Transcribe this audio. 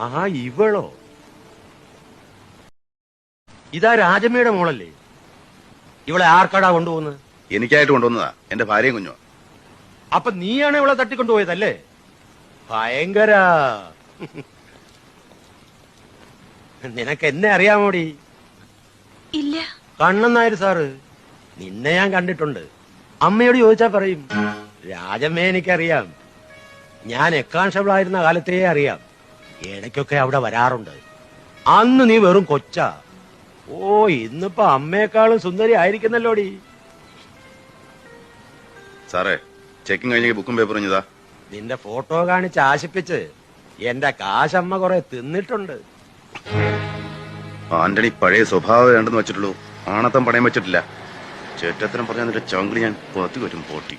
ആ ഇവളോ? ഇതാ രാജമ്മയുടെ മോളല്ലേ? ഇവളെ ആർക്കാടാ കൊണ്ടുപോകുന്നത്? എനിക്കായിട്ട് കൊണ്ടുവന്നതാ, എന്റെ ഭാര്യയും കുഞ്ഞോ. അപ്പൊ നീയാണ് ഇവളെ തട്ടിക്കൊണ്ടുപോയതല്ലേ? ഭയങ്കര. നിനക്ക് എന്നെ അറിയാമോടി? ഇല്ല. കണ്ണൻ നായർ സാറ്. നിന്നെ ഞാൻ കണ്ടിട്ടുണ്ട്. അമ്മയോട് ചോദിച്ചാ പറയും. രാജമ്മയെ എനിക്കറിയാം. ഞാൻ എക്കാൺസ്റ്റബിൾ ആയിരുന്ന കാലത്തേ അറിയാം. ഇടയ്ക്കൊക്കെ അവിടെ വരാറുണ്ട്. അന്ന് നീ വെറും കൊച്ചാ. ഓ, ഇന്നിപ്പോ അമ്മയെക്കാളും സുന്ദരി ആയിരിക്കുന്നല്ലോടി. സാറേ, ചെക്കിങ് കഴിഞ്ഞ ബുക്കും പേപ്പറും ഇതാ. നിന്റെ ഫോട്ടോ കാണിച്ച് ആശിപ്പിച്ച് എന്റെ കാശമ്മ കുറെ തിന്നിട്ടുണ്ട്. ആന്റണി പഴയ സ്വഭാവം വേണ്ടെന്ന് വെച്ചിട്ടുള്ളൂ, ആണത്തം പണയം വെച്ചിട്ടില്ല. ചേട്ടത്തരം പറഞ്ഞാൽ നിന്റെ ചങ്കിളി ഞാൻ പുറത്തു വരും പോട്ടി.